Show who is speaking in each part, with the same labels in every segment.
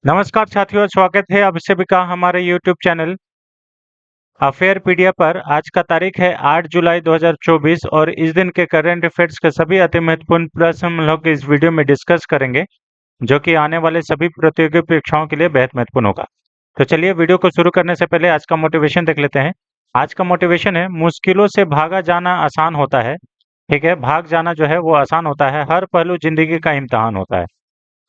Speaker 1: नमस्कार साथियों, स्वागत है आप सभी का हमारे यूट्यूब चैनल अफेयर पीडिया पर। आज का तारीख है 8 जुलाई 2024 और इस दिन के करंट अफेयर्स के सभी अति महत्वपूर्ण प्रश्न हम लोग इस वीडियो में डिस्कस करेंगे, जो कि आने वाले सभी प्रतियोगी परीक्षाओं के लिए बेहद महत्वपूर्ण होगा। तो चलिए वीडियो को शुरू करने से पहले आज का मोटिवेशन देख लेते हैं। आज का मोटिवेशन है, मुश्किलों से भागा जाना आसान होता है। ठीक है, भाग जाना जो है वो आसान होता है। हर पहलू जिंदगी का इम्तिहान होता है।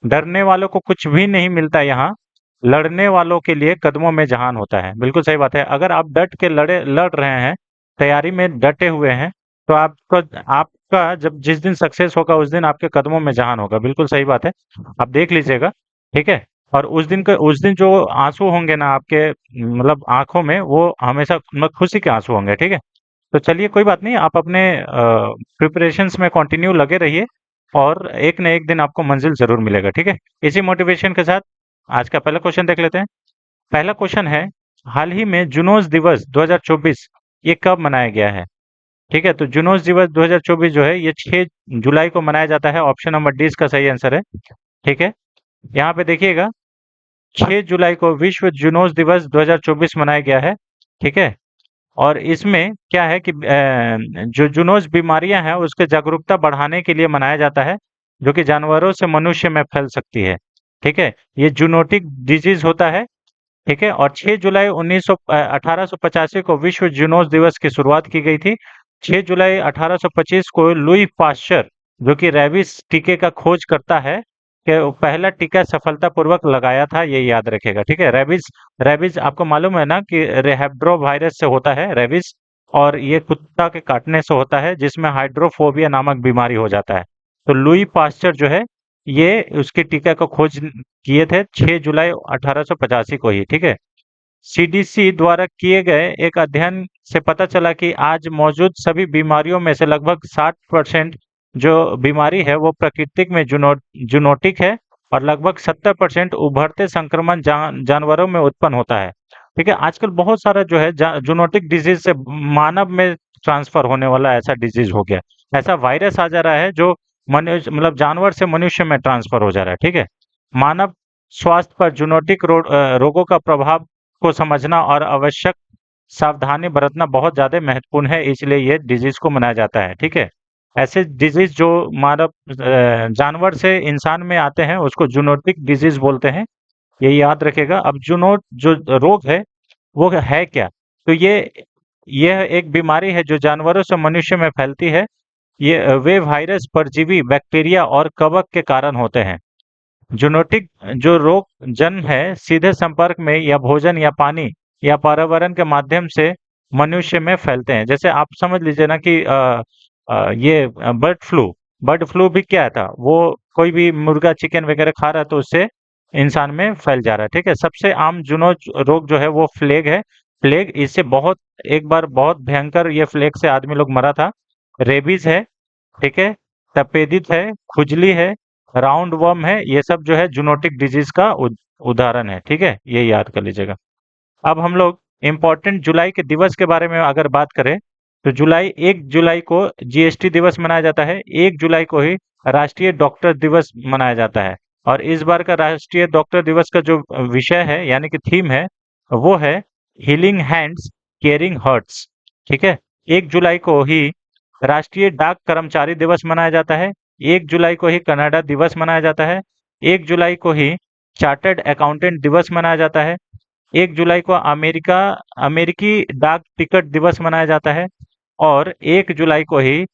Speaker 1: डरने वालों को कुछ भी नहीं मिलता यहाँ, लड़ने वालों के लिए कदमों में जहान होता है। बिल्कुल सही बात है। अगर आप डट के लड़ रहे हैं, तैयारी में डटे हुए हैं, तो आपको आपका जब जिस दिन सक्सेस होगा उस दिन आपके कदमों में जहान होगा। बिल्कुल सही बात है, आप देख लीजिएगा। ठीक है, और उस दिन जो आंसू होंगे ना आपके मतलब आंखों में, वो हमेशा मतलब खुशी के आंसू होंगे। ठीक है, तो चलिए कोई बात नहीं, आप अपने प्रिपरेशंस में कंटिन्यू लगे रहिए और एक न एक दिन आपको मंजिल जरूर मिलेगा। ठीक है, इसी मोटिवेशन के साथ आज का पहला क्वेश्चन देख लेते हैं। पहला क्वेश्चन है, हाल ही में जुनोस दिवस 2024 ये कब मनाया गया है? ठीक है, तो जुनोस दिवस 2024 जो है ये 6 जुलाई को मनाया जाता है। ऑप्शन नंबर डी इसका सही आंसर है। ठीक है, यहाँ पे देखिएगा, 6 जुलाई को विश्व जुनोस दिवस 2024 मनाया गया है। ठीक है, और इसमें क्या है कि जो जूनोस बीमारियां हैं उसके जागरूकता बढ़ाने के लिए मनाया जाता है, जो कि जानवरों से मनुष्य में फैल सकती है। ठीक है, ये जूनोटिक डिजीज होता है। ठीक है, और 6 जुलाई 1885 को विश्व जूनोस दिवस की शुरुआत की गई थी। 6 जुलाई 1825 को लुई पाश्चर, जो कि रेबीज टीके का खोज करता है, कि वो पहला टीका सफलतापूर्वक लगाया था, ये याद रखेगा। ठीक है, रेबीज रेबीज आपको मालूम है ना कि रेबड्रो वायरस से होता है रेबीज, और ये कुत्ता के काटने से होता है, जिसमें हाइड्रोफोबिया नामक बीमारी हो जाता है। तो लुई पाश्चर जो है ये उसके टीका का खोज किए थे 6 जुलाई 1885 को ही। ठीक है, सीडीसी द्वारा किए गए एक अध्ययन से पता चला कि आज मौजूद सभी बीमारियों में से लगभग 60% जो बीमारी है वो प्राकृतिक में जूनोटिक है, और लगभग 70% उभरते संक्रमण जानवरों में उत्पन्न होता है। ठीक है, आजकल बहुत सारा जो है जूनोटिक डिजीज से मानव में ट्रांसफर होने वाला ऐसा डिजीज हो गया। ऐसा वायरस आ जा रहा है जो मनुष्य मतलब जानवर से मनुष्य में ट्रांसफर हो जा रहा है। ठीक है, मानव स्वास्थ्य पर जूनोटिक रोगों का प्रभाव को समझना और आवश्यक सावधानी बरतना बहुत ज़्यादा महत्वपूर्ण है, इसलिए ये डिजीज को मनाया जाता है। ठीक है, ऐसे डिजीज जो मानव जानवर से इंसान में आते हैं उसको जूनोटिक डिजीज बोलते हैं, ये याद रखेगा। अब जूनोट जो रोग है वो है क्या? तो यह एक बीमारी है जो जानवरों से मनुष्य में फैलती है। ये वे वायरस, परजीवी, बैक्टीरिया और कवक के कारण होते हैं। जूनोटिक जो रोग जन्म है सीधे संपर्क में या भोजन या पानी या पर्यावरण के माध्यम से मनुष्य में फैलते हैं। जैसे आप समझ लीजिए ना कि ये बर्ड फ्लू भी क्या था, वो कोई भी मुर्गा चिकन वगैरह खा रहा है तो उससे इंसान में फैल जा रहा है। ठीक है, सबसे आम जूनो रोग जो है वो फ्लेग है। फ्लेग इससे बहुत एक बार बहुत भयंकर, ये फ्लेग से आदमी लोग मरा था। रेबीज है। ठीक है, तपेदिक है, खुजली है, राउंड वर्म है, ये सब जो है जूनोटिक डिजीज का उदाहरण है। ठीक है, ये याद कर लीजिएगा। अब हम लोग इम्पोर्टेंट जुलाई के दिवस के बारे में अगर बात करें, तो 1 जुलाई को जीएसटी दिवस मनाया जाता है। 1 जुलाई को ही राष्ट्रीय डॉक्टर दिवस मनाया जाता है। और इस बार का राष्ट्रीय डॉक्टर दिवस का जो विषय है यानी कि थीम है, वो है हीलिंग हैंड्स केयरिंग हर्ट्स। ठीक है, 1 जुलाई को ही राष्ट्रीय डाक कर्मचारी दिवस मनाया जाता है। 1 जुलाई को ही कनाडा दिवस मनाया जाता है। 1 जुलाई को ही चार्टर्ड अकाउंटेंट दिवस मनाया जाता है। 1 जुलाई को अमेरिकी डाक टिकट दिवस मनाया जाता है। और 1 जुलाई को ही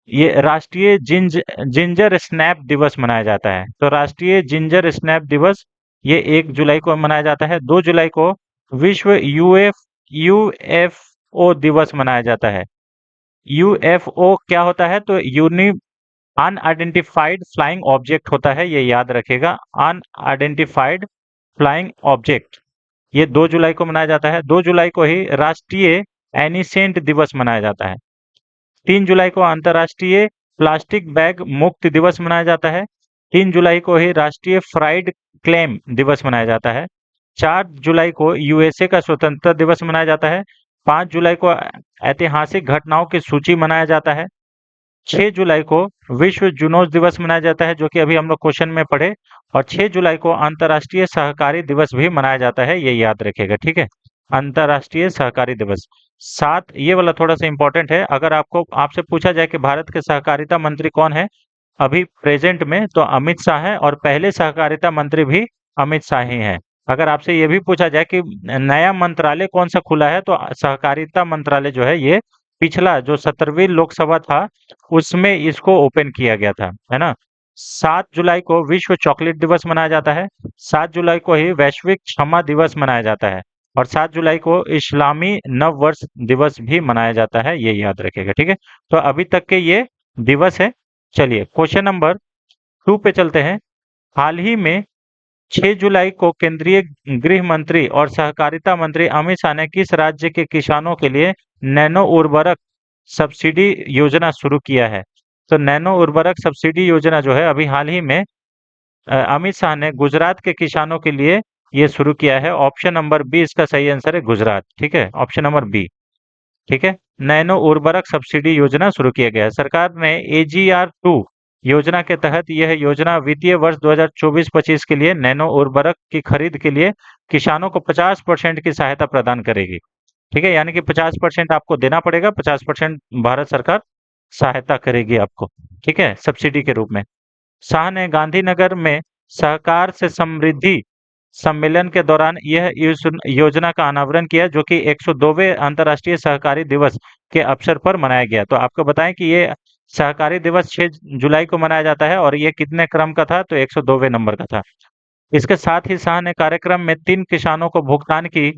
Speaker 1: ये राष्ट्रीय जिंजर स्नैप दिवस मनाया जाता है। तो राष्ट्रीय जिंजर स्नैप दिवस ये 1 जुलाई को मनाया जाता है। 2 जुलाई को विश्व यूएफओ दिवस मनाया जाता है। यूएफओ क्या होता है? तो यूनि अनआइडेंटिफाइड फ्लाइंग ऑब्जेक्ट होता है, ये याद रखेगा। अनआइडेंटिफाइड फ्लाइंग ऑब्जेक्ट, ये 2 जुलाई को मनाया जाता है। 2 जुलाई को ही राष्ट्रीय एनिसेंट दिवस मनाया जाता है। 3 जुलाई को अंतर्राष्ट्रीय प्लास्टिक बैग मुक्त दिवस मनाया जाता है। 3 जुलाई को ही राष्ट्रीय फ्राइड क्लेम दिवस मनाया जाता है। 4 जुलाई को यूएसए का स्वतंत्रता दिवस मनाया जाता है। 5 जुलाई को ऐतिहासिक घटनाओं की सूची मनाया जाता है। 6 जुलाई को विश्व जूनोस दिवस मनाया जाता है, जो कि अभी हम लोग क्वेश्चन में पढ़े। और 6 जुलाई को अंतर्राष्ट्रीय सहकारी दिवस भी मनाया जाता है, ये याद रखिएगा, ठीक है। अंतर्राष्ट्रीय सहकारी दिवस। 7, ये वाला थोड़ा सा इंपॉर्टेंट है। अगर आपको आपसे पूछा जाए कि भारत के सहकारिता मंत्री कौन है अभी प्रेजेंट में, तो अमित शाह है, और पहले सहकारिता मंत्री भी अमित शाह ही हैं। अगर आपसे ये भी पूछा जाए कि नया मंत्रालय कौन सा खुला है, तो सहकारिता मंत्रालय जो है ये पिछला जो 17वीं लोकसभा था उसमें इसको ओपन किया गया था, है ना। 7 जुलाई को विश्व चॉकलेट दिवस मनाया जाता है। 7 जुलाई को ही वैश्विक क्षमा दिवस मनाया जाता है। और 7 जुलाई को इस्लामी नव वर्ष दिवस भी मनाया जाता है, ये याद रखिएगा, ठीक है। तो अभी तक के ये दिवस है। चलिए क्वेश्चन नंबर 2 पे चलते हैं। हाल ही में 6 जुलाई को केंद्रीय गृह मंत्री और सहकारिता मंत्री अमित शाह ने किस राज्य के किसानों के लिए नैनो उर्वरक सब्सिडी योजना शुरू किया है? तो नैनो उर्वरक सब्सिडी योजना जो है अभी हाल ही में अमित शाह ने गुजरात के किसानों के लिए ये शुरू किया है। ऑप्शन नंबर बी इसका सही आंसर है, गुजरात, ठीक है। ऑप्शन नंबर बी, ठीक है। नैनो उर्वरक सब्सिडी योजना शुरू किया गया है। सरकार ने AGR 2 योजना के तहत यह योजना वित्तीय वर्ष 2024-25 के लिए नैनो उर्वरक की खरीद के लिए किसानों को 50% की सहायता प्रदान करेगी, ठीक है। यानी कि 50% आपको देना पड़ेगा, 50% भारत सरकार सहायता करेगी आपको, ठीक है, सब्सिडी के रूप में। शाह ने गांधीनगर में सहकार से समृद्धि सम्मेलन के दौरान यह योजना का अनावरण किया, जो कि 102वें अंतर्राष्ट्रीय सहकारी दिवस के अवसर पर मनाया गया। तो आपको बताएं कि ये सहकारी दिवस 6 जुलाई को मनाया जाता है, और ये कितने क्रम का था? तो 102वें नंबर का था। इसके साथ ही शाह ने कार्यक्रम में 3 किसानों को भुगतान की,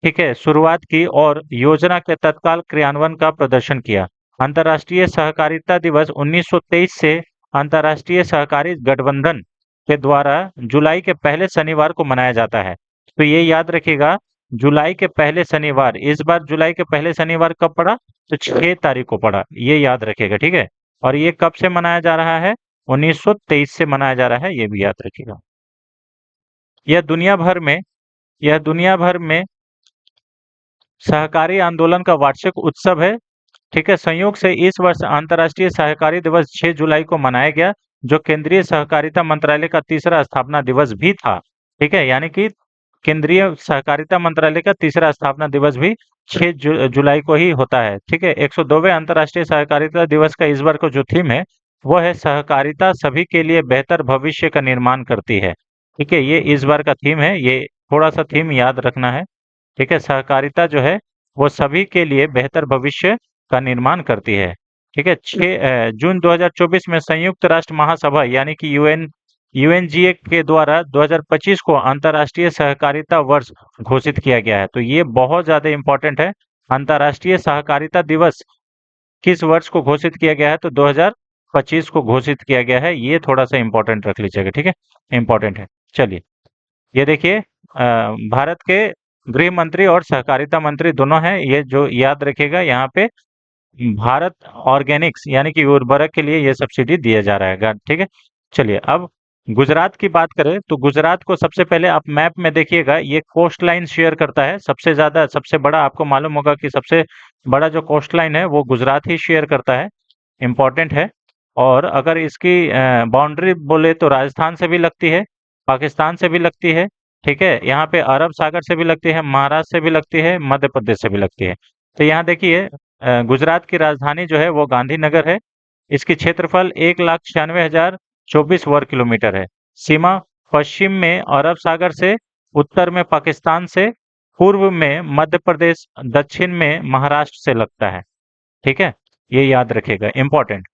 Speaker 1: ठीक है, शुरुआत की और योजना के तत्काल क्रियान्वयन का प्रदर्शन किया। अंतर्राष्ट्रीय सहकारिता दिवस 1923 से अंतर्राष्ट्रीय सहकारी गठबंधन के द्वारा जुलाई के पहले शनिवार को मनाया जाता है। तो ये याद रखिएगा, जुलाई के पहले शनिवार। इस बार जुलाई के पहले शनिवार कब पड़ा? तो 6 तारीख को पड़ा, ये याद रखिएगा, ठीक है। और ये कब से मनाया जा रहा है? 1923 से मनाया जा रहा है, ये भी याद रखिएगा। यह दुनिया भर में यह दुनिया भर में सहकारी आंदोलन का वार्षिक उत्सव है, ठीक है। संयोग से इस वर्ष अंतर्राष्ट्रीय सहकारी दिवस 6 जुलाई को मनाया गया, जो केंद्रीय सहकारिता मंत्रालय का तीसरा स्थापना दिवस भी था, ठीक है। यानी कि केंद्रीय सहकारिता मंत्रालय का तीसरा स्थापना दिवस भी 6 जुलाई को ही होता है, ठीक है। 102वें अंतर्राष्ट्रीय सहकारिता दिवस का इस बार को जो थीम है वो है सहकारिता सभी के लिए बेहतर भविष्य का निर्माण करती है, ठीक है। ये इस बार का थीम है, ये थोड़ा सा थीम याद रखना है, ठीक है। सहकारिता जो है वो सभी के लिए बेहतर भविष्य का निर्माण करती है, ठीक है। 6 जून 2024 में संयुक्त राष्ट्र महासभा यानी कि यूएनजीए के द्वारा 2025 को अंतर्राष्ट्रीय सहकारिता वर्ष घोषित किया गया है। तो ये बहुत ज्यादा इंपॉर्टेंट है। अंतर्राष्ट्रीय सहकारिता दिवस किस वर्ष को घोषित किया गया है? तो 2025 को घोषित किया गया है। ये थोड़ा सा इंपॉर्टेंट रख लीजिएगा, ठीक है, इंपॉर्टेंट है। चलिए ये देखिए, भारत के गृह मंत्री और सहकारिता मंत्री दोनों हैं, ये जो याद रखिएगा। यहाँ पे भारत ऑर्गेनिक्स यानी कि उर्वरक के लिए ये सब्सिडी दिया जा रहा है, ठीक है। चलिए अब गुजरात की बात करें तो गुजरात को सबसे पहले आप मैप में देखिएगा, ये कोस्ट लाइन शेयर करता है। सबसे ज्यादा, सबसे बड़ा, आपको मालूम होगा कि सबसे बड़ा जो कोस्ट लाइन है वो गुजरात ही शेयर करता है, इम्पोर्टेंट है। और अगर इसकी बाउंड्री बोले तो राजस्थान से भी लगती है, पाकिस्तान से भी लगती है, ठीक है। यहाँ पे अरब सागर से भी लगती है, महाराष्ट्र से भी लगती है, मध्य प्रदेश से भी लगती है। तो यहाँ देखिए, गुजरात की राजधानी जो है वो गांधीनगर है। इसकी क्षेत्रफल 1,96,024 वर्ग किलोमीटर है। सीमा पश्चिम में अरब सागर से, उत्तर में पाकिस्तान से, पूर्व में मध्य प्रदेश, दक्षिण में महाराष्ट्र से लगता है, ठीक है। ये याद रखिएगा, इंपॉर्टेंट।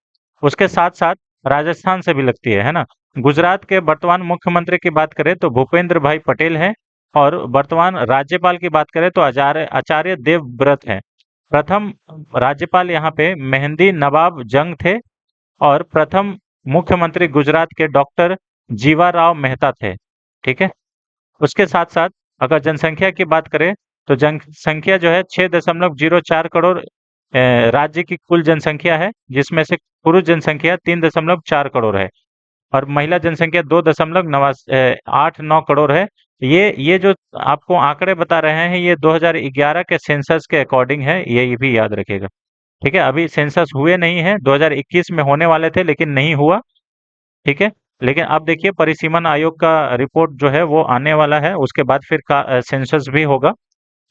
Speaker 1: उसके साथ साथ राजस्थान से भी लगती है ना। गुजरात के वर्तमान मुख्यमंत्री की बात करें तो भूपेंद्र भाई पटेल हैं, और वर्तमान राज्यपाल की बात करें तो आचार्य आचार्य देवव्रत हैं। प्रथम राज्यपाल यहाँ पे मेहंदी नवाब जंग थे, और प्रथम मुख्यमंत्री गुजरात के डॉक्टर जीवा राव मेहता थे, ठीक है। उसके साथ साथ अगर जनसंख्या की बात करें तो जनसंख्या जो है 6.04 करोड़ राज्य की कुल जनसंख्या है, जिसमें से पुरुष जनसंख्या 3.4 करोड़ है, और महिला जनसंख्या 2.89 करोड़ है। ये जो आपको आंकड़े बता रहे हैं ये 2011 के सेंसस के अकॉर्डिंग है, ये भी याद रखिएगा। ठीक है, अभी सेंसस हुए नहीं है, 2021 में होने वाले थे लेकिन नहीं हुआ। ठीक है, लेकिन अब देखिए परिसीमन आयोग का रिपोर्ट जो है वो आने वाला है, उसके बाद फिर का सेंसस भी होगा।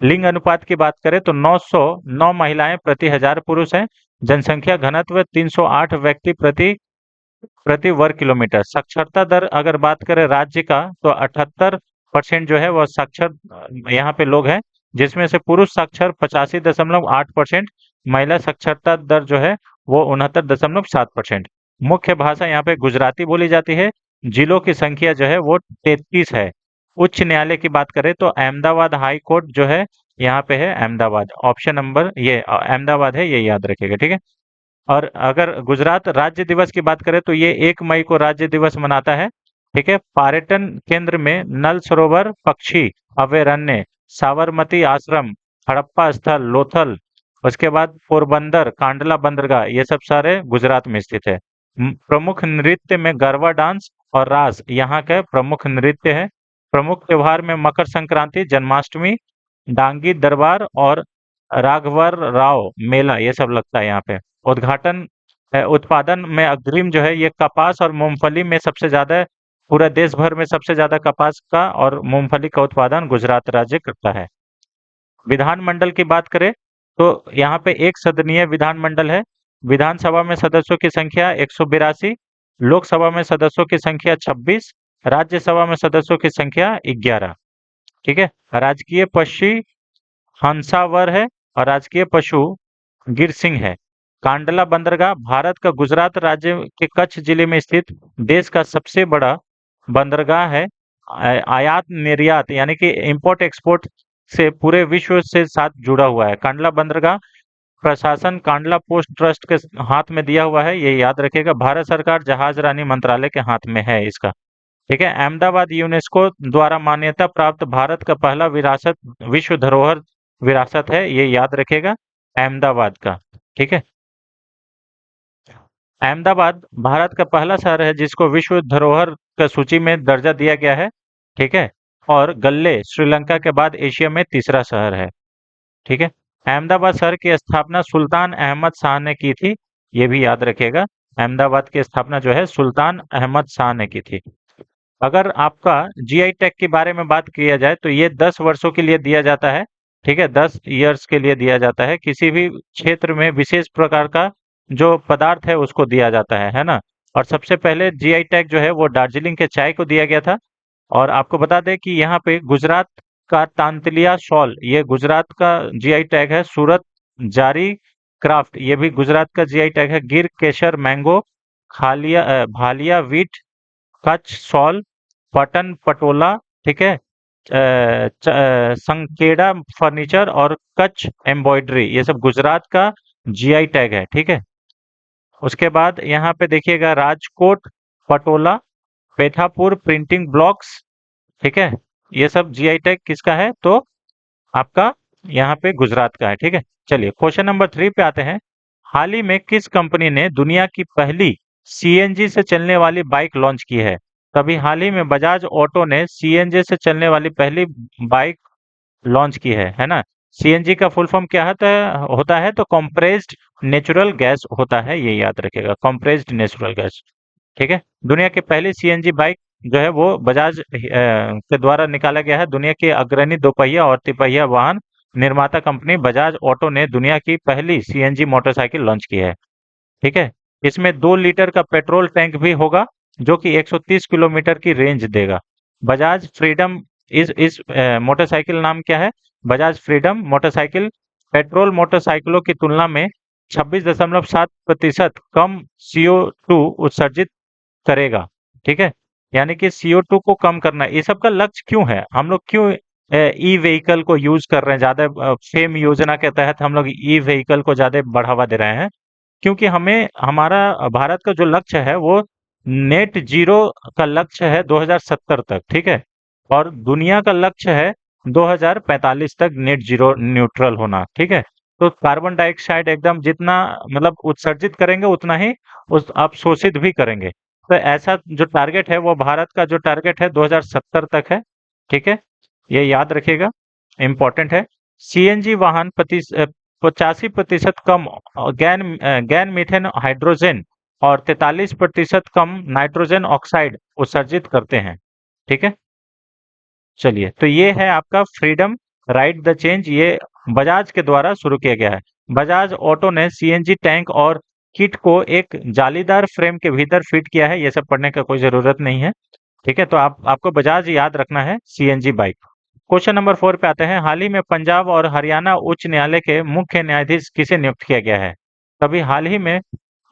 Speaker 1: लिंग अनुपात की बात करें तो 909 महिलाएं प्रति हजार पुरुष हैं। जनसंख्या घनत्व 308 व्यक्ति प्रति प्रति वर्ग किलोमीटर। साक्षरता दर अगर बात करें राज्य का तो 78% जो है वह साक्षर यहाँ पे लोग हैं, जिसमें से पुरुष साक्षर 85.8%, महिला साक्षरता दर जो है वो 69.7%। मुख्य भाषा यहाँ पे गुजराती बोली जाती है। जिलों की संख्या जो है वो 33 है। उच्च न्यायालय की बात करें तो अहमदाबाद हाई कोर्ट जो है यहाँ पे है अहमदाबाद। ऑप्शन नंबर ये अहमदाबाद है, ये याद रखिएगा। ठीक है, और अगर गुजरात राज्य दिवस की बात करें तो ये 1 मई को राज्य दिवस मनाता है। ठीक है, पर्यटन केंद्र में नल सरोवर, पक्षी अभयारण्य, साबरमती आश्रम, हड़प्पा स्थल, लोथल, उसके बाद पोरबंदर, कांडला बंदरगाह, ये सब सारे गुजरात में स्थित है। प्रमुख नृत्य में गरबा डांस और रास यहाँ के प्रमुख नृत्य है। प्रमुख त्योहार में मकर संक्रांति, जन्माष्टमी, डांगी दरबार और राघवर राव मेला, ये सब लगता है यहाँ पे। उद्घाटन उत्पादन में अग्रिम जो है ये कपास और मूंगफली में सबसे ज्यादा है। पूरे देश भर में सबसे ज्यादा कपास का और मूंगफली का उत्पादन गुजरात राज्य करता है। विधानमंडल की बात करें तो यहाँ पे एक सदनीय विधानमंडल है। विधानसभा में सदस्यों की संख्या 182, लोकसभा में सदस्यों की संख्या 26, राज्यसभा में सदस्यों की संख्या 11। ठीक है, राजकीय पक्षी हंसावर है और राजकीय पशु गिर सिंह है। कांडला बंदरगाह भारत का गुजरात राज्य के कच्छ जिले में स्थित देश का सबसे बड़ा बंदरगाह है। आयात निर्यात यानी कि इंपोर्ट एक्सपोर्ट से पूरे विश्व से साथ जुड़ा हुआ है। कांडला बंदरगाह प्रशासन कांडला पोस्ट ट्रस्ट के हाथ में दिया हुआ है, ये याद रखिएगा। भारत सरकार जहाज रानी मंत्रालय के हाथ में है इसका। ठीक है, अहमदाबाद यूनेस्को द्वारा मान्यता प्राप्त भारत का पहला विरासत विश्व धरोहर विरासत है, ये याद रखिएगा अहमदाबाद का। ठीक है, अहमदाबाद भारत का पहला शहर है जिसको विश्व धरोहर का सूची में दर्जा दिया गया है। ठीक है, और गल्ले श्रीलंका के बाद एशिया में तीसरा शहर है। ठीक है, अहमदाबाद शहर की स्थापना सुल्तान अहमद शाह ने की थी, ये भी याद रखिएगा। अहमदाबाद की स्थापना जो है सुल्तान अहमद शाह ने की थी। अगर आपका जीआई टैग के बारे में बात किया जाए तो ये 10 वर्षों के लिए दिया जाता है। ठीक है, 10 ईयर्स के लिए दिया जाता है। किसी भी क्षेत्र में विशेष प्रकार का जो पदार्थ है उसको दिया जाता है ना। और सबसे पहले जीआई टैग जो है वो दार्जिलिंग के चाय को दिया गया था। और आपको बता दें कि यहाँ पे गुजरात का तांतलिया शॉल, ये गुजरात का जीआई टैग है। सूरत जारी क्राफ्ट, ये भी गुजरात का जीआई टैग है। Gir Kesar mango, Bhalia wheat, Kutch shawl, Patan Patola. ठीक है, संकेड़ा फर्नीचर और कच्छ एम्ब्रॉयडरी, ये सब गुजरात का जीआई टैग है। ठीक है, उसके बाद यहाँ पे देखिएगा राजकोट पटोला, पेठापुर प्रिंटिंग ब्लॉक्स। ठीक है, ये सब जीआई टैग किसका है तो आपका यहाँ पे गुजरात का है। ठीक है, चलिए क्वेश्चन नंबर 3 पे आते हैं। हाल ही में किस कंपनी ने दुनिया की पहली सीएनजी से चलने वाली बाइक लॉन्च की है? तभी हाल ही में बजाज ऑटो ने सीएनजी से चलने वाली पहली बाइक लॉन्च की है ना। सीएनजी का फुल फॉर्म क्या होता है तो कंप्रेस्ड नेचुरल गैस होता है, ये याद रखिएगा, कंप्रेस्ड नेचुरल गैस। ठीक है, दुनिया की पहली सीएनजी बाइक जो है वो बजाज के द्वारा निकाला गया है। दुनिया के अग्रणी दोपहिया और तिपहिया वाहन निर्माता कंपनी बजाज ऑटो ने दुनिया की पहली सीएनजी मोटरसाइकिल लॉन्च की है। ठीक है, इसमें 2 लीटर का पेट्रोल टैंक भी होगा जो कि 130 किलोमीटर की रेंज देगा। बजाज फ्रीडम इस मोटरसाइकिल नाम क्या है? बजाज फ्रीडम मोटरसाइकिल पेट्रोल मोटरसाइकिलों की तुलना में 26.7% कम CO2 उत्सर्जित करेगा। ठीक है, यानी कि CO2 को कम करना है। ये सब का लक्ष्य क्यों है? हम लोग क्यों ई व्हीकल को यूज कर रहे हैं ज्यादा? फेम योजना के तहत हम लोग ई व्हीकल को ज्यादा बढ़ावा दे रहे हैं, क्योंकि हमें हमारा भारत का जो लक्ष्य है वो नेट जीरो का लक्ष्य है 2070 तक। ठीक है, और दुनिया का लक्ष्य है 2045 तक नेट जीरो न्यूट्रल होना। ठीक है, तो कार्बन डाइऑक्साइड एकदम जितना मतलब उत्सर्जित करेंगे उतना ही उस आप शोषित भी करेंगे। तो ऐसा जो टारगेट है वो भारत का जो टारगेट है 2070 तक है। ठीक है, ये याद रखिएगा, इम्पोर्टेंट है। सीएनजी वाहन 85% कम गैन मीथेन हाइड्रोजन और 43% कम नाइट्रोजन ऑक्साइड उत्सर्जित करते हैं। ठीक है, चलिए, तो ये है आपका फ्रीडम राइड द चेंज। ये बजाज के द्वारा शुरू किया गया है। बजाज ऑटो ने सीएनजी टैंक और किट को एक जालीदार फ्रेम के भीतर फिट किया है। ये सब पढ़ने का कोई जरूरत नहीं है। ठीक है, तो आपको बजाज याद रखना है, सीएनजी बाइक। क्वेश्चन नंबर 4 पे आते हैं। हाल ही में पंजाब और हरियाणा उच्च न्यायालय के मुख्य न्यायाधीश किसे नियुक्त किया गया है? तभी हाल ही में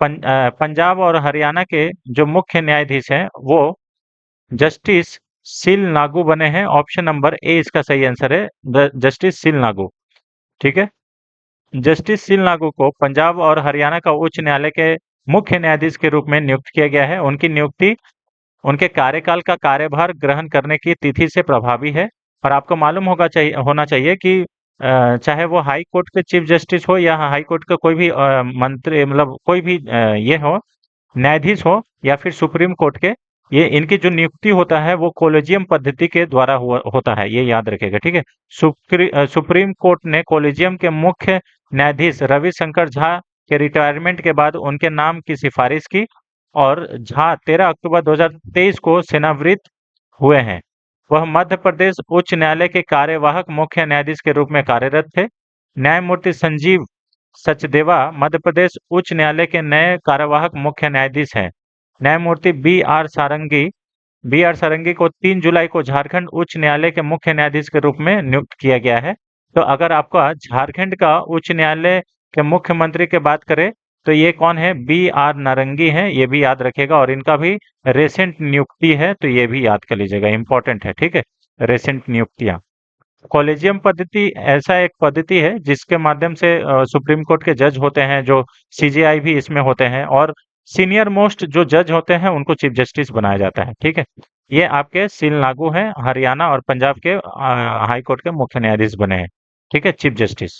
Speaker 1: पंजाब और हरियाणा के जो मुख्य न्यायाधीश हैं वो जस्टिस सील नागू बने हैं। ऑप्शन नंबर ए इसका सही आंसर है, जस्टिस सील नागू। ठीक है, जस्टिस सील नागू को पंजाब और हरियाणा का उच्च न्यायालय के मुख्य न्यायाधीश के रूप में नियुक्त किया गया है। उनकी नियुक्ति उनके कार्यकाल का कार्यभार ग्रहण करने की तिथि से प्रभावी है। और आपको मालूम होना चाहिए कि चाहे वो हाई कोर्ट के चीफ जस्टिस हो या हाई कोर्ट का कोई भी मंत्री, मतलब कोई भी ये हो, न्यायाधीश हो या फिर सुप्रीम कोर्ट के, ये इनकी जो नियुक्ति होता है वो कोलेजियम पद्धति के द्वारा होता है। ये याद रखेगा। ठीक है, सुप्रीम कोर्ट ने कोलेजियम के मुख्य न्यायाधीश रविशंकर झा के रिटायरमेंट के बाद उनके नाम की सिफारिश की और झा 13 अक्टूबर 2023 को सेवानिवृत्त हुए हैं। वह मध्य प्रदेश उच्च न्यायालय के कार्यवाहक मुख्य न्यायाधीश के रूप में कार्यरत थे। न्यायमूर्ति संजीव सचदेवा मध्य प्रदेश उच्च न्यायालय के नए कार्यवाहक मुख्य न्यायाधीश हैं। न्यायमूर्ति बी आर सारंगी को 3 जुलाई को झारखंड उच्च न्यायालय के मुख्य न्यायाधीश के रूप में नियुक्त किया गया है। तो अगर आपका झारखंड का उच्च न्यायालय के मुख्यमंत्री की बात करें तो ये कौन है? बी आर नारंगी हैं, ये भी याद रखेगा। और इनका भी रेसेंट नियुक्ति है, तो ये भी याद कर लीजिएगा, इंपॉर्टेंट है। ठीक है, रेसेंट नियुक्तियां। कॉलेजियम पद्धति ऐसा एक पद्धति है जिसके माध्यम से सुप्रीम कोर्ट के जज होते हैं, जो सीजेआई भी इसमें होते हैं, और सीनियर मोस्ट जो जज होते हैं उनको चीफ जस्टिस बनाया जाता है। ठीक है, ये आपके सील नागू हैं, हरियाणा और पंजाब के हाई कोर्ट के मुख्य न्यायाधीश बने हैं। ठीक है, चीफ जस्टिस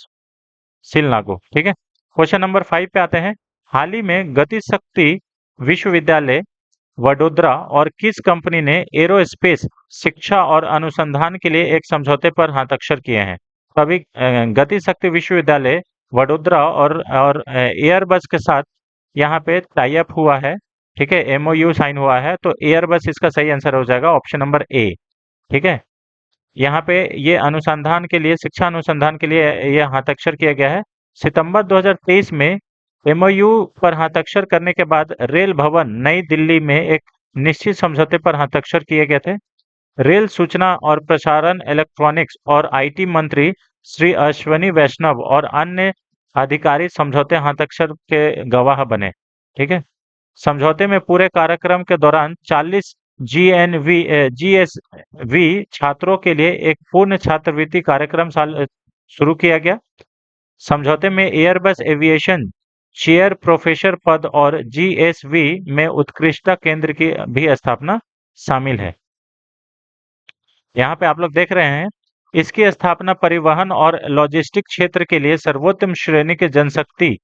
Speaker 1: सील नागू। ठीक है, क्वेश्चन नंबर 5 पे आते हैं। हाल ही में गति शक्ति विश्वविद्यालय वडोदरा और किस कंपनी ने एरोस्पेस शिक्षा और अनुसंधान के लिए एक समझौते पर हस्ताक्षर किए हैं? तो अभी गति शक्ति विश्वविद्यालय वडोदरा और एयरबस के साथ यहाँ पे टाई अप हुआ है। ठीक है, एमओयू साइन हुआ है, तो एयरबस इसका सही आंसर हो जाएगा, ऑप्शन नंबर ए। ठीक है, यहाँ पे ये अनुसंधान के लिए, शिक्षा अनुसंधान के लिए ये हस्ताक्षर किया गया है। सितंबर 2023 में एमओयू पर हस्ताक्षर करने के बाद रेल भवन नई दिल्ली में एक निश्चित समझौते पर हस्ताक्षर किए गए थे। रेल सूचना और प्रसारण, इलेक्ट्रॉनिक्स और आईटी मंत्री श्री अश्वनी वैष्णव और अन्य अधिकारी समझौते हस्ताक्षर के गवाह बने। ठीक है, समझौते में पूरे कार्यक्रम के दौरान 40 जीएसवी छात्रों के लिए एक पूर्ण छात्रवृत्ति कार्यक्रम शुरू किया गया। समझौते में एयरबस एविएशन चेयर प्रोफेसर पद और जीएसवी में उत्कृष्टता केंद्र की भी स्थापना शामिल है। यहाँ पे आप लोग देख रहे हैं, इसकी स्थापना परिवहन और लॉजिस्टिक क्षेत्र के लिए सर्वोत्तम श्रेणी के जनशक्ति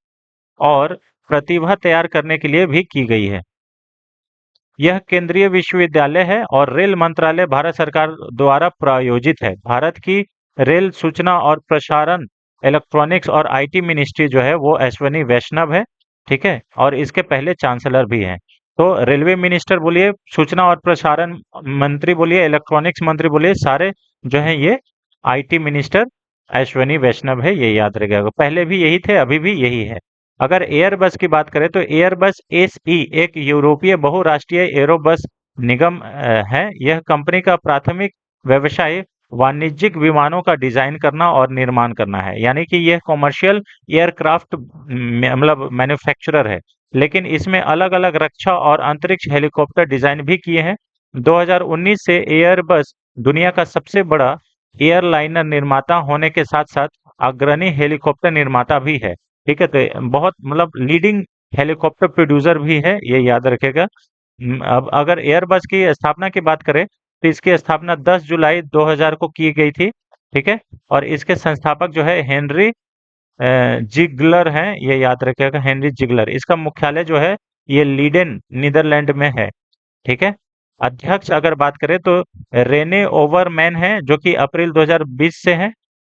Speaker 1: और प्रतिभा तैयार करने के लिए भी की गई है। यह केंद्रीय विश्वविद्यालय है और रेल मंत्रालय भारत सरकार द्वारा प्रायोजित है। भारत की रेल सूचना और प्रसारण, इलेक्ट्रॉनिक्स और आईटी मिनिस्ट्री जो है वो अश्वनी वैष्णव है। ठीक है, और इसके पहले चांसलर भी हैं। तो रेलवे मिनिस्टर बोलिए, सूचना और प्रसारण मंत्री बोलिए, इलेक्ट्रॉनिक्स मंत्री बोलिए, सारे जो हैं ये आईटी मिनिस्टर अश्वनी वैष्णव है। ये याद रखिएगा, पहले भी यही थे, अभी भी यही है। अगर एयरबस की बात करें तो एयरबस एसई एक यूरोपीय बहुराष्ट्रीय एरोबस निगम है। यह कंपनी का प्राथमिक व्यवसाय वाणिज्यिक विमानों का डिजाइन करना और निर्माण करना है, यानी कि यह कॉमर्शियल एयरक्राफ्ट मतलब मैन्युफैक्चरर है, लेकिन इसमें अलग अलग रक्षा और अंतरिक्ष हेलीकॉप्टर डिजाइन भी किए हैं। 2019 से एयरबस दुनिया का सबसे बड़ा एयरलाइनर निर्माता होने के साथ साथ अग्रणी हेलीकॉप्टर निर्माता भी है। ठीक है, तो बहुत मतलब लीडिंग हेलीकॉप्टर प्रोड्यूसर भी है, ये याद रखेगा। अब अगर एयरबस की स्थापना की बात करें तो इसकी स्थापना 10 जुलाई 2000 को की गई थी। ठीक है, और इसके संस्थापक जो है हेनरी जिगलर हैं, ये याद रखिएगा, हेनरी जिगलर। इसका मुख्यालय जो है ये लीडेन नीदरलैंड में है। ठीक है, अध्यक्ष अगर बात करें तो रेने ओवरमैन है, जो कि अप्रैल 2020 से हैं।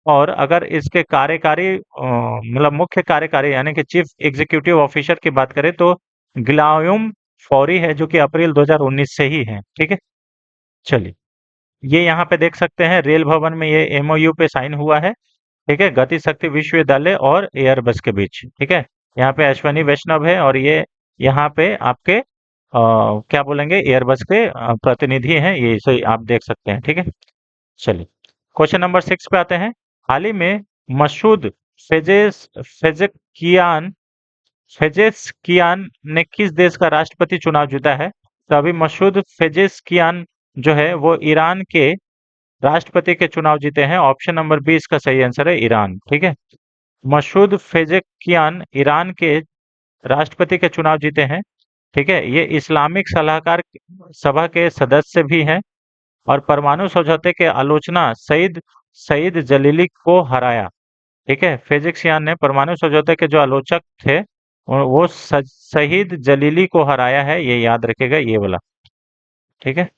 Speaker 1: और अगर इसके कार्यकारी मतलब मुख्य कार्यकारी यानी कि चीफ एग्जीक्यूटिव ऑफिसर की बात करें तो गिलायुम फौरी है, जो कि अप्रैल 2019 से ही है। ठीक है, चलिए, ये यहाँ पे देख सकते हैं रेल भवन में ये एमओयू पे साइन हुआ है। ठीक है, गति शक्ति विश्वविद्यालय और एयरबस के बीच। ठीक है, यहाँ पे अश्वनी वैष्णव है और ये यहाँ पे आपके क्या बोलेंगे, एयरबस के प्रतिनिधि हैं, ये इसे आप देख सकते हैं। ठीक है, चलिए, क्वेश्चन नंबर 6 पे आते हैं। हाल ही में मसूद फेजेकियान फेजेस्कियान ने किस देश का राष्ट्रपति चुनाव जीता है? तो अभी मसूद फेजेस्कियान जो है वो ईरान के राष्ट्रपति के चुनाव जीते हैं। ऑप्शन नंबर बी इसका सही आंसर है, ईरान। ठीक है, मसूद फेजेकियान ईरान के राष्ट्रपति के चुनाव जीते हैं। ठीक है, ये इस्लामिक सलाहकार सभा के सदस्य भी हैं और परमाणु समझौते के आलोचना सईद सईद जलीली को हराया। ठीक है, फेजिक्सियान ने परमाणु समझौते के जो आलोचक थे वो शहीद जलीली को हराया है, ये याद रखेगा ये वाला। ठीक है,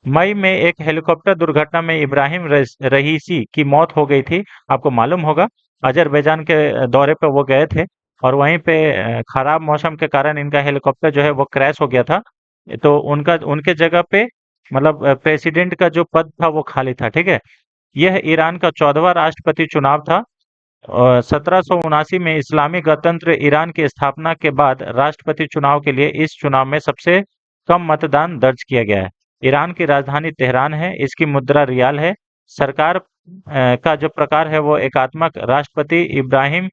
Speaker 1: मई में एक हेलीकॉप्टर दुर्घटना में इब्राहिम रईसी की मौत हो गई थी। आपको मालूम होगा, अजरबैजान के दौरे पे वो गए थे और वहीं पे खराब मौसम के कारण इनका हेलीकॉप्टर जो है वो क्रैश हो गया था। तो उनका उनके जगह पे मतलब प्रेसिडेंट का जो पद था वो खाली था। ठीक है, यह ईरान का 14वां राष्ट्रपति चुनाव था। 1779 में इस्लामी गणतंत्र ईरान की स्थापना के बाद राष्ट्रपति चुनाव के लिए इस चुनाव में सबसे कम मतदान दर्ज किया गया है। ईरान की राजधानी तेहरान है, इसकी मुद्रा रियाल है। सरकार का जो प्रकार है वो एकात्मक राष्ट्रपति इब्राहिम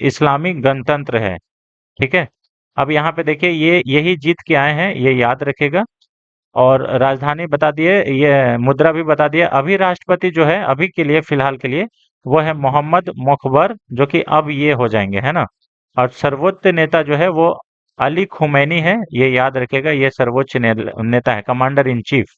Speaker 1: इस्लामी गणतंत्र है। ठीक है, अब यहाँ पे देखिए ये यही जीत के आए हैं, ये याद रखेगा। और राजधानी बता दिए, ये मुद्रा भी बता दिया। अभी राष्ट्रपति जो है अभी के लिए फिलहाल के लिए वो है मोहम्मद मुखबर, जो कि अब ये हो जाएंगे, है ना। और सर्वोच्च नेता जो है वो अली खुमैनी है, ये याद रखेगा, ये सर्वोच्च नेता है, कमांडर इन चीफ।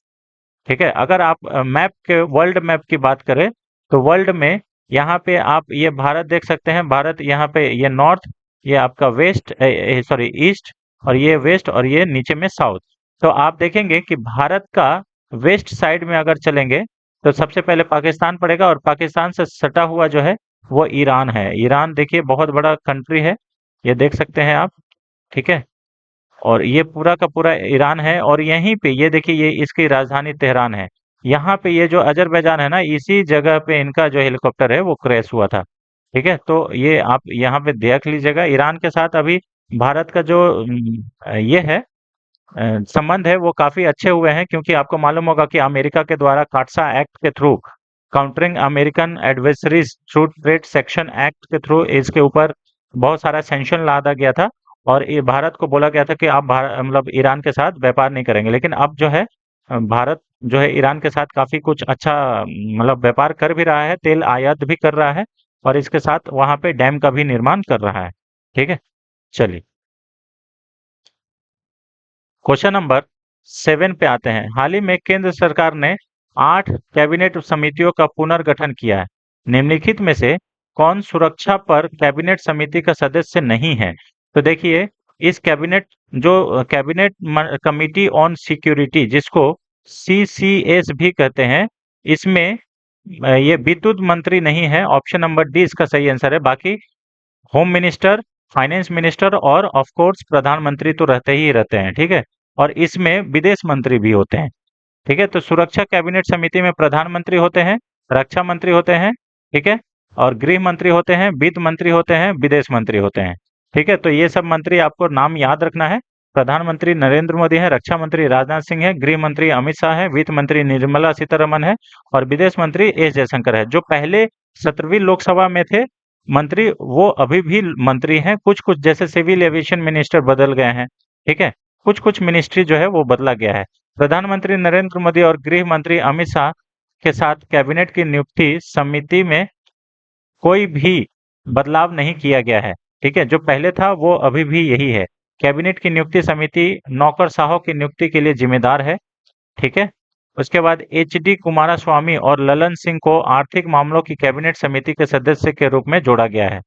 Speaker 1: ठीक है, अगर आप मैप के वर्ल्ड मैप की बात करें तो वर्ल्ड में यहाँ पे आप ये भारत देख सकते हैं। भारत यहाँ पे ये नॉर्थ, ये आपका वेस्ट, सॉरी ईस्ट, और ये वेस्ट, और ये नीचे में साउथ। तो आप देखेंगे कि भारत का वेस्ट साइड में अगर चलेंगे तो सबसे पहले पाकिस्तान पड़ेगा और पाकिस्तान से सटा हुआ जो है वो ईरान है। ईरान देखिए बहुत बड़ा कंट्री है, ये देख सकते हैं आप। ठीक है, और ये पूरा का पूरा ईरान है और यहीं पे ये देखिए ये इसकी राजधानी तेहरान है। यहाँ पे ये जो अजरबैजान है ना, इसी जगह पे इनका जो हेलीकॉप्टर है वो क्रैश हुआ था। ठीक है, तो ये आप यहाँ पे देख लीजिएगा। ईरान के साथ अभी भारत का जो ये है संबंध है वो काफी अच्छे हुए हैं, क्योंकि आपको मालूम होगा कि अमेरिका के द्वारा काटसा एक्ट के through, countering American adversaries through trade section act के थ्रू इसके ऊपर बहुत सारा सैंक्शन लादा गया था और ये भारत को बोला गया था कि आप मतलब ईरान के साथ व्यापार नहीं करेंगे। लेकिन अब जो है भारत जो है ईरान के साथ काफी कुछ अच्छा मतलब व्यापार कर भी रहा है, तेल आयात भी कर रहा है और इसके साथ वहां पे डैम का भी निर्माण कर रहा है। ठीक है, चलिए, क्वेश्चन नंबर 7 पे आते हैं। हाल ही में केंद्र सरकार ने 8 कैबिनेट समितियों का पुनर्गठन किया है। निम्नलिखित में से कौन सुरक्षा पर कैबिनेट समिति का सदस्य नहीं है? तो देखिए, इस कैबिनेट जो कैबिनेट कमिटी ऑन सिक्योरिटी, जिसको सीसीएस भी कहते हैं, इसमें ये विद्युत मंत्री नहीं है। ऑप्शन नंबर डी इसका सही आंसर है। बाकी होम मिनिस्टर, फाइनेंस मिनिस्टर और ऑफ कोर्स प्रधानमंत्री तो रहते ही रहते हैं। ठीक है, और इसमें विदेश मंत्री भी होते हैं। ठीक है, तो सुरक्षा कैबिनेट समिति में प्रधानमंत्री होते हैं, रक्षा मंत्री होते हैं, ठीक है, और गृह मंत्री होते हैं, वित्त मंत्री होते हैं, विदेश मंत्री होते हैं। ठीक है, तो ये सब मंत्री आपको नाम याद रखना है। प्रधानमंत्री नरेंद्र मोदी है, रक्षा मंत्री राजनाथ सिंह है, गृह मंत्री अमित शाह है, वित्त मंत्री निर्मला सीतारमन है और विदेश मंत्री एस जयशंकर है। जो पहले 17वीं लोकसभा में थे मंत्री, वो अभी भी मंत्री हैं। कुछ कुछ जैसे सिविल एविएशन मिनिस्टर बदल गए हैं। ठीक है, कुछ कुछ मिनिस्ट्री जो है वो बदला गया है। प्रधानमंत्री नरेंद्र मोदी और गृह मंत्री अमित शाह के साथ कैबिनेट की नियुक्ति समिति में कोई भी बदलाव नहीं किया गया है। ठीक है, जो पहले था वो अभी भी यही है। कैबिनेट की नियुक्ति समिति नौकरशाहों की नियुक्ति के लिए जिम्मेदार है। ठीक है, उसके बाद एच डी कुमारस्वामी और ललन सिंह को आर्थिक मामलों की कैबिनेट समिति के सदस्य के रूप में जोड़ा गया है।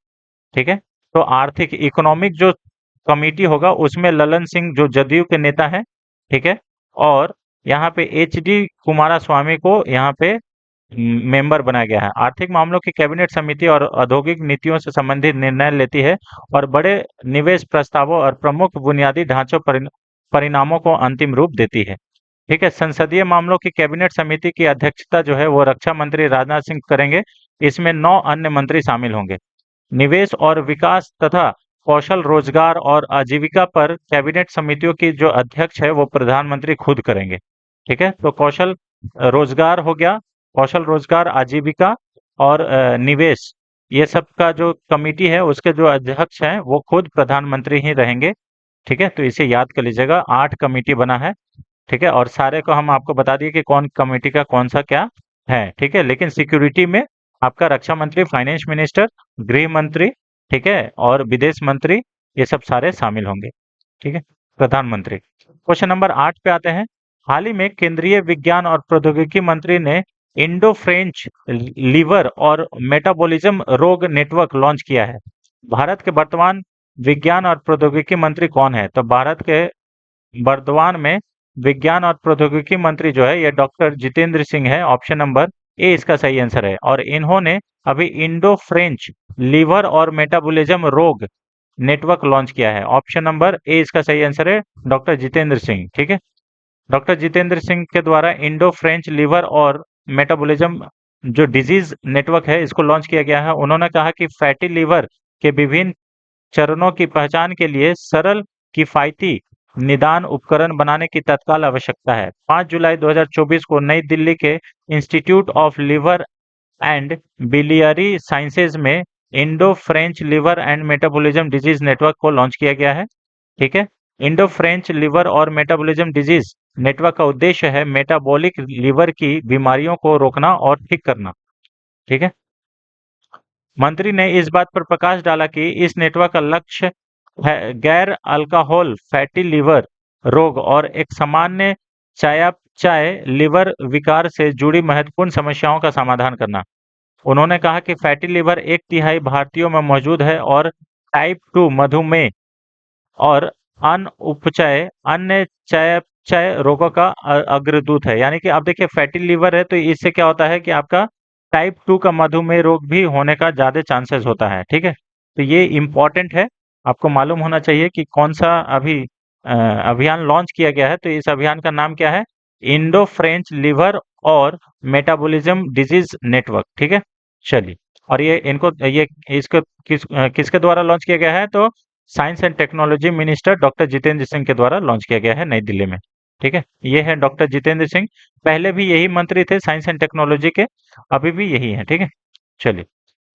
Speaker 1: ठीक है, तो आर्थिक इकोनॉमिक जो कमेटी होगा उसमें ललन सिंह जो जदयू के नेता हैं, ठीक है, और यहाँ पे एच डी कुमारस्वामी को यहाँ पे मेंबर बनाया गया है। आर्थिक मामलों की कैबिनेट समिति और औद्योगिक नीतियों से संबंधित निर्णय लेती है और बड़े निवेश प्रस्तावों और प्रमुख बुनियादी ढांचों परिणामों को अंतिम रूप देती है। ठीक है, संसदीय मामलों की कैबिनेट समिति की अध्यक्षता जो है वो रक्षा मंत्री राजनाथ सिंह करेंगे। इसमें 9 अन्य मंत्री शामिल होंगे। निवेश और विकास तथा कौशल रोजगार और आजीविका पर कैबिनेट समितियों की जो अध्यक्ष है वो प्रधानमंत्री खुद करेंगे। ठीक है, तो कौशल रोजगार हो गया, कौशल रोजगार, आजीविका और निवेश, ये सब का जो कमिटी है उसके जो अध्यक्ष हैं वो खुद प्रधानमंत्री ही रहेंगे। ठीक है, तो इसे याद कर लीजिएगा, 8 कमेटी बना है। ठीक है, और सारे को हम आपको बता दिए कि कौन कमेटी का कौन सा क्या है। ठीक है, लेकिन सिक्योरिटी में आपका रक्षा मंत्री, फाइनेंस मिनिस्टर, गृह मंत्री, ठीक है, और विदेश मंत्री, ये सब सारे शामिल होंगे। ठीक है, प्रधानमंत्री। क्वेश्चन नंबर 8 पे आते हैं। हाल ही में केंद्रीय विज्ञान और प्रौद्योगिकी मंत्री ने इंडो फ्रेंच लीवर और मेटाबॉलिज्म रोग नेटवर्क लॉन्च किया है। भारत के वर्तमान विज्ञान और प्रौद्योगिकी मंत्री कौन है? तो भारत के वर्तमान में विज्ञान और प्रौद्योगिकी मंत्री जो है ये डॉक्टर जितेंद्र सिंह है। ऑप्शन नंबर ए इसका सही आंसर है। और इन्होंने अभी इंडो फ्रेंच लीवर और मेटाबॉलिज्म रोग नेटवर्क लॉन्च किया है। ऑप्शन नंबर ए इसका सही आंसर है, डॉक्टर जितेंद्र सिंह। ठीक है, डॉक्टर जितेंद्र सिंह के द्वारा इंडो फ्रेंच लीवर और मेटाबॉलिज्म जो डिजीज नेटवर्क है इसको लॉन्च किया गया है। उन्होंने कहा कि फैटी लीवर के विभिन्न चरणों की पहचान के लिए सरल, किफायती निदान उपकरण बनाने की तत्काल आवश्यकता है। 5 जुलाई 2024 को नई दिल्ली के institute of liver and biliary sciences में Indo French liver and metabolism disease network को लॉन्च किया गया है। ठीक है, इंडो फ्रेंच लिवर और मेटाबॉलिज्म डिजीज नेटवर्क का उद्देश्य है मेटाबॉलिक लिवर की बीमारियों को रोकना और ठीक करना। ठीक है, मंत्री ने इस बात पर प्रकाश डाला कि इस नेटवर्क का लक्ष्य है गैर अल्कोहल फैटी लिवर रोग और एक सामान्य चयापचय लिवर विकार से जुड़ी महत्वपूर्ण समस्याओं का समाधान करना। उन्होंने कहा कि फैटी लिवर 1/3 भारतीयों में मौजूद है और टाइप 2 मधुमेह और अनउपचय अन्य चयापचय रोगों का अग्रदूत है। यानी कि अब देखिए फैटी लिवर है तो इससे क्या होता है कि आपका टाइप 2 का मधुमेह रोग भी होने का ज़्यादा चांसेस होता है। ठीक है, तो ये इम्पोर्टेंट है, आपको मालूम होना चाहिए कि कौन सा अभी अभियान लॉन्च किया गया है। तो इस अभियान का नाम क्या है? इंडो फ्रेंच लिवर और मेटाबॉलिज्म डिजीज नेटवर्क। ठीक है, चलिए। और ये इसको किसके द्वारा लॉन्च किया गया है? तो science and technology minister doctor Jitendra Singh के द्वारा लॉन्च किया गया है नई दिल्ली में। ठीक है, ये है डॉक्टर जितेंद्र सिंह, पहले भी यही मंत्री थे साइंस एंड टेक्नोलॉजी के, अभी भी यही है। ठीक है, चलिए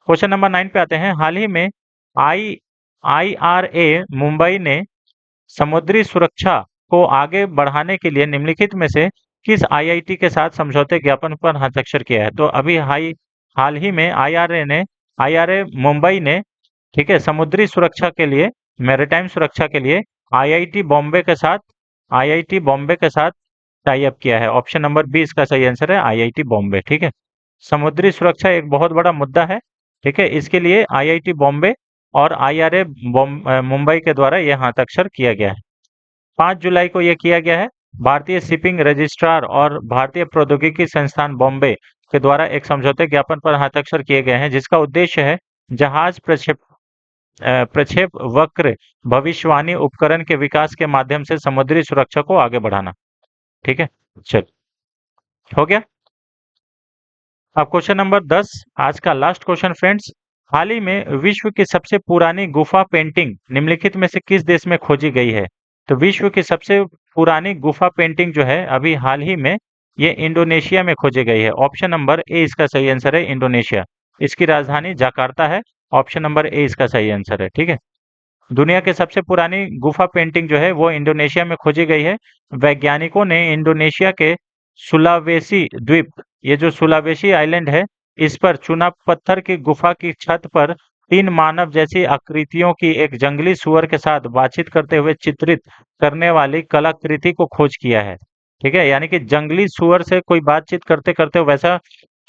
Speaker 1: क्वेश्चन नंबर 9 पे आते हैं। हाल ही में आई आईआरए मुंबई ने समुद्री सुरक्षा को आगे बढ़ाने के लिए निम्नलिखित में से किस आईआईटी के साथ समझौते ज्ञापन पर हस्ताक्षर किया है? तो अभी हाल ही में आईआरए मुंबई ने, ठीक है, समुद्री सुरक्षा के लिए, मैरीटाइम सुरक्षा के लिए आईआईटी बॉम्बे के साथ टाई अप किया है। ऑप्शन नंबर बी इसका सही आंसर है, आईआईटी बॉम्बे। ठीक है, समुद्री सुरक्षा एक बहुत बड़ा मुद्दा है। ठीक है, इसके लिए आईआईटी बॉम्बे और आईआरए मुंबई के द्वारा यह हस्ताक्षर किया गया है। 5 जुलाई को यह किया गया है। भारतीय शिपिंग रजिस्ट्रार और भारतीय प्रौद्योगिकी संस्थान बॉम्बे के द्वारा एक समझौते ज्ञापन पर हस्ताक्षर किए गए हैं जिसका उद्देश्य है जहाज प्रक्षेप वक्र भविष्यवाणी उपकरण के विकास के माध्यम से समुद्री सुरक्षा को आगे बढ़ाना। ठीक है, चल हो गया। अब क्वेश्चन नंबर 10, आज का लास्ट क्वेश्चन फ्रेंड्स। हाल ही में विश्व की सबसे पुरानी गुफा पेंटिंग निम्नलिखित में से किस देश में खोजी गई है? तो विश्व की सबसे पुरानी गुफा पेंटिंग जो है अभी हाल ही में ये इंडोनेशिया में खोजी गई है। ऑप्शन नंबर ए इसका सही आंसर है, इंडोनेशिया। इसकी राजधानी जकार्ता है। ऑप्शन नंबर ए इसका सही आंसर है। ठीक है, दुनिया की सबसे पुरानी गुफा पेंटिंग जो है वो इंडोनेशिया में खोजी गई है। वैज्ञानिकों ने इंडोनेशिया के सुलावेसी द्वीप, ये जो सुलावेसी आइलैंड है, इस पर चुना पत्थर की गुफा की छत पर 3 मानव जैसी आकृतियों की एक जंगली सुअर के साथ बातचीत करते हुए चित्रित करने वाली कलाकृति को खोज किया है। ठीक है, यानी कि जंगली सुअर से कोई बातचीत करते करते वैसा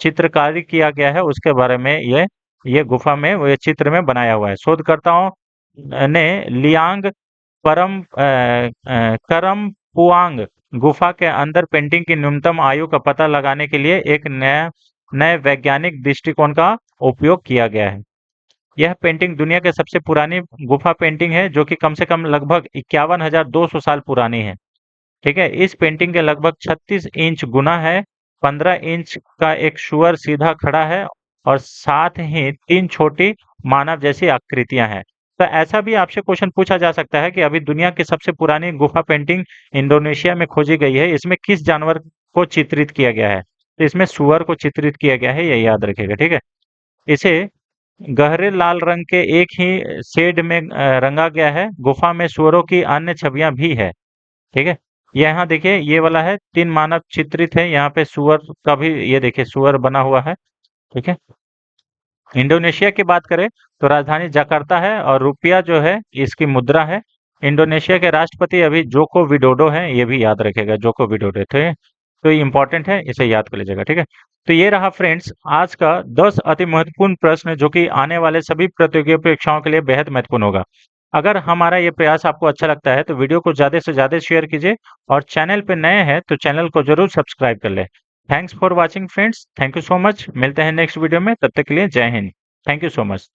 Speaker 1: चित्रकारी किया गया है, उसके बारे में ये गुफा में वो ये चित्र में बनाया हुआ है। शोधकर्ताओं ने लियांग करम पुआंग गुफा के अंदर पेंटिंग की न्यूनतम आयु का पता लगाने के लिए एक नया नए वैज्ञानिक दृष्टिकोण का उपयोग किया गया है। यह पेंटिंग दुनिया के सबसे पुरानी गुफा पेंटिंग है, जो कि कम से कम लगभग 51,200 साल पुरानी है। ठीक है, इस पेंटिंग के लगभग 36 इंच गुना है, 15 इंच का एक सुअर सीधा खड़ा है और साथ ही 3 छोटी मानव जैसी आकृतियां हैं। तो ऐसा भी आपसे क्वेश्चन पूछा जा सकता है कि अभी दुनिया की सबसे पुरानी गुफा पेंटिंग इंडोनेशिया में खोजी गई है, इसमें किस जानवर को चित्रित किया गया है? तो इसमें सुअर को चित्रित किया गया है, ये याद रखिएगा। ठीक है, इसे गहरे लाल रंग के एक ही शेड में रंगा गया है। गुफा में सुअरों की अन्य छवियां भी है। ठीक है, यहाँ देखिए ये वाला है, 3 मानव चित्रित है, यहाँ पे सुअर का भी ये देखिए सुअर बना हुआ है। ठीक है, इंडोनेशिया की बात करें तो राजधानी जकार्ता है और रुपया जो है इसकी मुद्रा है। इंडोनेशिया के राष्ट्रपति अभी जोको विडोडो हैं, ये भी याद रखेगा, जोको विडोडो थे। तो ये इंपॉर्टेंट है, इसे याद कर लीजिएगा। ठीक है, तो ये रहा फ्रेंड्स आज का 10 अति महत्वपूर्ण प्रश्न, जो कि आने वाले सभी प्रतियोगी परीक्षाओं के लिए बेहद महत्वपूर्ण होगा। अगर हमारा ये प्रयास आपको अच्छा लगता है तो वीडियो को ज़्यादा से ज़्यादा शेयर कीजिए और चैनल पे नए हैं तो चैनल को जरूर सब्सक्राइब कर लें। Thanks for watching friends, thank you so much. मिलते हैं नेक्स्ट वीडियो में, तब तक के लिए जय Hind. Thank you so much.